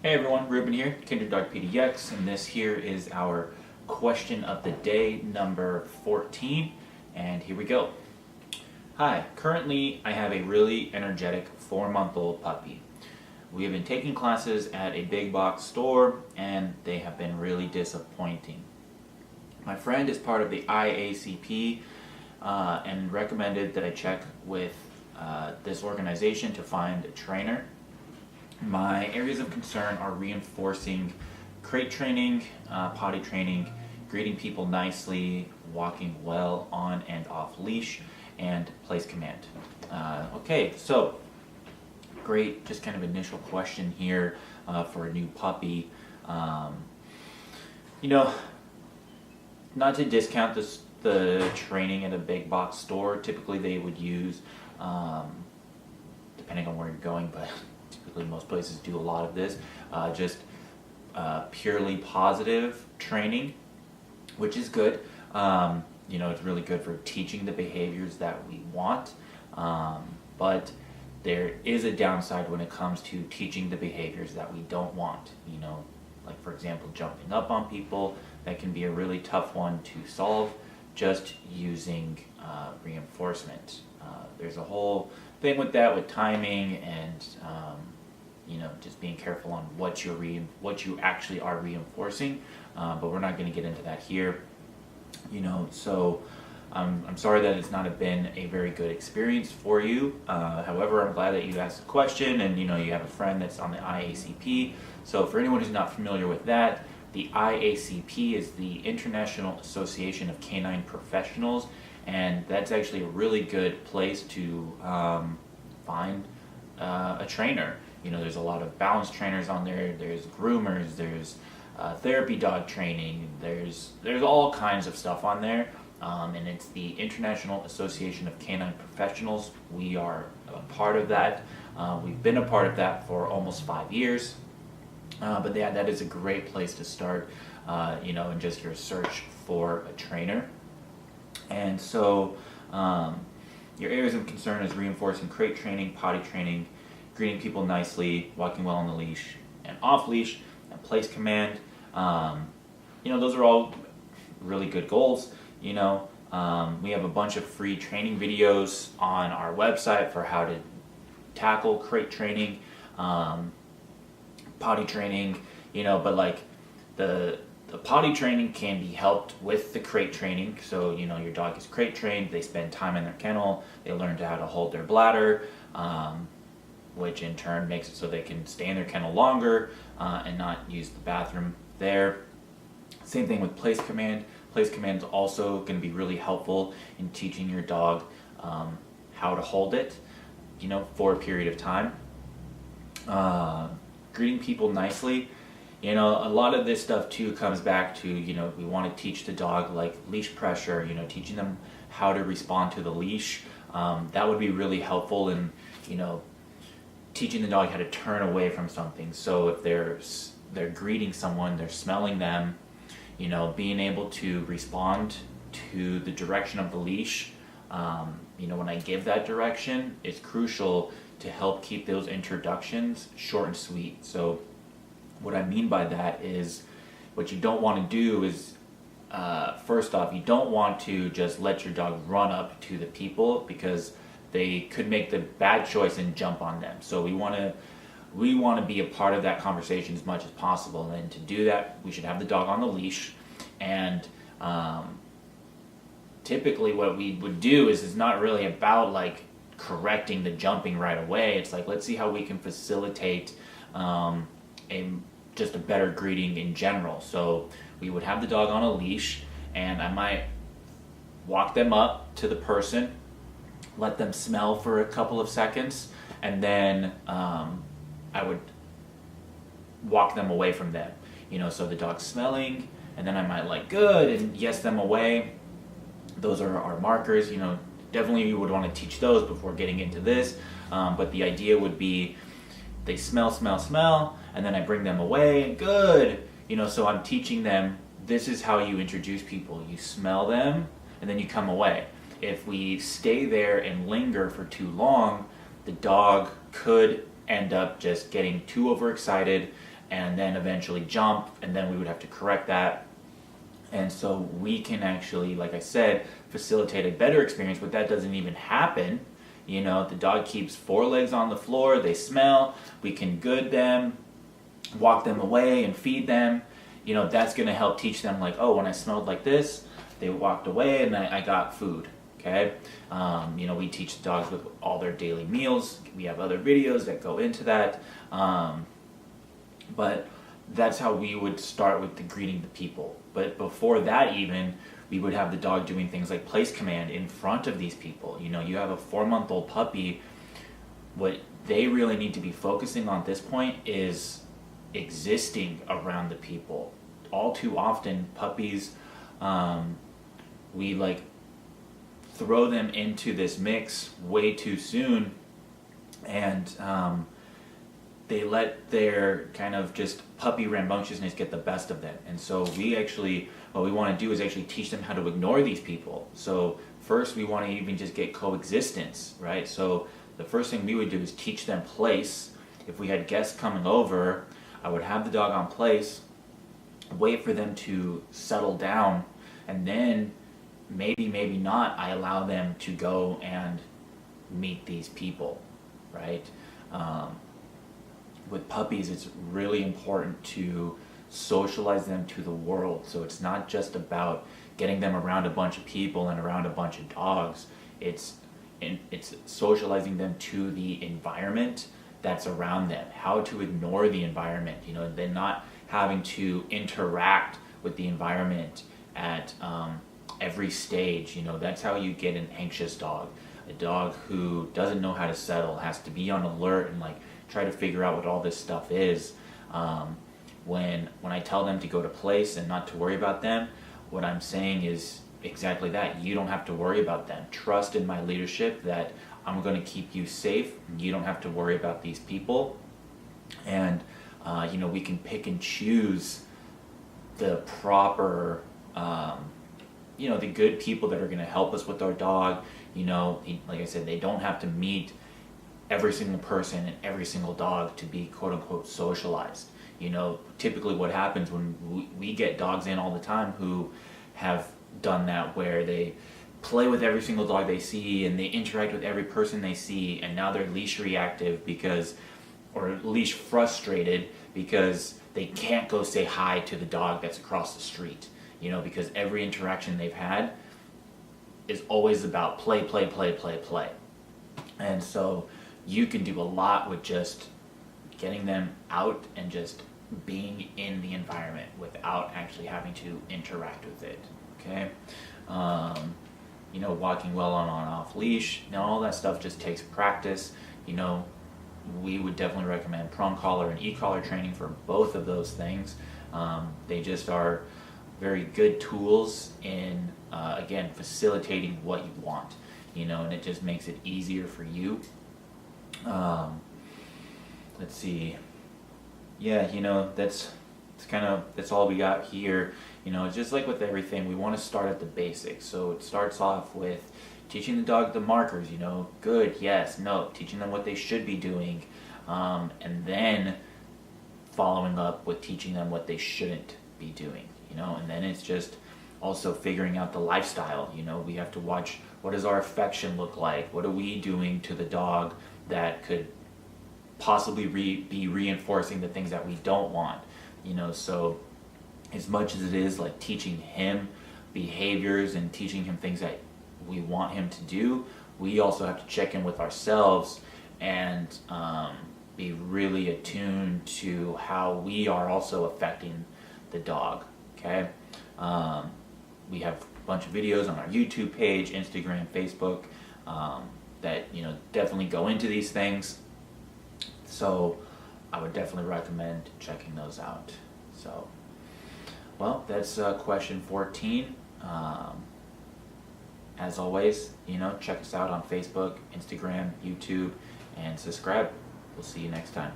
Hey everyone, Ruben here, Kinder Dog PDX, and this here is our question of the day number 14, and here we go. Hi, currently I have a really energetic 4-month-old puppy. We have been taking classes at a big box store, and they have been really disappointing. My friend is part of the IACP and recommended that I check with this organization to find a trainer. My areas of concern are reinforcing crate training, potty training, greeting people nicely, walking well on and off leash, and place command. Okay, so great, just kind of initial question here for a new puppy. Not to discount the training at a big box store. Typically they would use, depending on where you're going, but typically most places do a lot of this, just purely positive training, which is good. It's really good for teaching the behaviors that we want, but there is a downside when it comes to teaching the behaviors that we don't want. Like for example, jumping up on people. That can be a really tough one to solve just using reinforcement. There's a whole thing with that, with timing and just being careful on what you actually are reinforcing, but we're not going to get into that here. So I'm sorry that it's not been a very good experience for you. However, I'm glad that you asked the question, and you have a friend that's on the IACP. So for anyone who's not familiar with that, the IACP is the International Association of Canine Professionals, and that's actually a really good place to find a trainer. There's a lot of balance trainers on there. There's groomers. There's therapy dog training. There's all kinds of stuff on there, and it's the International Association of Canine Professionals. We are a part of that. We've been a part of that for almost 5 years. But yeah, that is a great place to start, in just your search for a trainer. And so your areas of concern is reinforcing crate training, potty training, greeting people nicely, walking well on the leash and off leash, and place command. Those are all really good goals. We have a bunch of free training videos on our website for how to tackle crate training, potty training, but like the potty training can be helped with the crate training. So, your dog is crate trained, they spend time in their kennel, they learn how to hold their bladder, which in turn makes it so they can stay in their kennel longer and not use the bathroom there. Same thing with place command. Place command is also going to be really helpful in teaching your dog how to hold it, for a period of time. Greeting people nicely. A lot of this stuff too comes back to, we want to teach the dog like leash pressure, teaching them how to respond to the leash. That would be really helpful in, teaching the dog how to turn away from something. So if they're greeting someone, they're smelling them, being able to respond to the direction of the leash, when I give that direction, it's crucial to help keep those introductions short and sweet. So what I mean by that is, what you don't want to do is, first off, you don't want to just let your dog run up to the people, because they could make the bad choice and jump on them. So we want to be a part of that conversation as much as possible. And to do that, we should have the dog on the leash. And typically what we would do is it's not really about like correcting the jumping right away. It's like, let's see how we can facilitate just a better greeting in general. So we would have the dog on a leash, and I might walk them up to the person, let them smell for a couple of seconds, and then I would walk them away from them. So the dog's smelling, and then I might like good and yes them away. Those are our markers. Definitely you would want to teach those before getting into this, but the idea would be they smell, and then I bring them away, good. So I'm teaching them, this is how you introduce people. You smell them, and then you come away. If we stay there and linger for too long, the dog could end up just getting too overexcited, and then eventually jump, and then we would have to correct that. And so we can actually, like I said, facilitate a better experience, but that doesn't even happen. You know, the dog keeps 4 legs on the floor, they smell, we can good them, walk them away and feed them. You know, that's going to help teach them, like, oh, when I smelled like this, they walked away and I got food. Okay, you know, we teach the dogs with all their daily meals. We have other videos that go into that, but that's how we would start with the greeting the people. But before that, even, we would have the dog doing things like place command in front of these people. You know, you have a 4-month-old puppy. What they really need to be focusing on at this point is existing around the people. All too often, puppies, we like throw them into this mix way too soon, and they let their kind of just puppy rambunctiousness get the best of them. And so we actually, what we want to do is actually teach them how to ignore these people. So first we want to even just get coexistence, right? So the first thing we would do is teach them place. If we had guests coming over, I would have the dog on place, wait for them to settle down, and then maybe not, I allow them to go and meet these people, right? With puppies, it's really important to socialize them to the world. So it's not just about getting them around a bunch of people and around a bunch of dogs. It's socializing them to the environment that's around them, how to ignore the environment. You know, they're not having to interact with the environment at every stage. You know, that's how you get an anxious dog. A dog who doesn't know how to settle, has to be on alert and like try to figure out what all this stuff is. When I tell them to go to place and not to worry about them, what I'm saying is exactly that. You don't have to worry about them. Trust in my leadership that I'm going to keep you safe. You don't have to worry about these people. And you know, we can pick and choose the proper you know, the good people that are going to help us with our dog. You know, like I said, they don't have to meet every single person and every single dog to be quote unquote socialized. You know, typically what happens when we get dogs in all the time who have done that, where they play with every single dog they see and they interact with every person they see, and now they're leash reactive because, or leash frustrated because they can't go say hi to the dog that's across the street. You know, because every interaction they've had is always about play. And so you can do a lot with just getting them out and just being in the environment without actually having to interact with it. Okay? You know, walking well on off leash. Now all that stuff just takes practice. You know, we would definitely recommend prong collar and e-collar training for both of those things. They just are very good tools in, again, facilitating what you want, you know, and it just makes it easier for you. Let's see. Yeah, you know, that's all we got here. You know, just like with everything, we want to start at the basics. So it starts off with teaching the dog the markers, you know, good, yes, no, teaching them what they should be doing, and then following up with teaching them what they shouldn't be doing. You know, and then it's just also figuring out the lifestyle. You know, we have to watch, what does our affection look like? What are we doing to the dog that could possibly be reinforcing the things that we don't want? You know, so as much as it is like teaching him behaviors and teaching him things that we want him to do, we also have to check in with ourselves and be really attuned to how we are also affecting the dog. Okay, we have a bunch of videos on our YouTube page, Instagram, Facebook, that, you know, definitely go into these things. So I would definitely recommend checking those out. So, well, that's question 14. As always, you know, check us out on Facebook, Instagram, YouTube, and subscribe. We'll see you next time.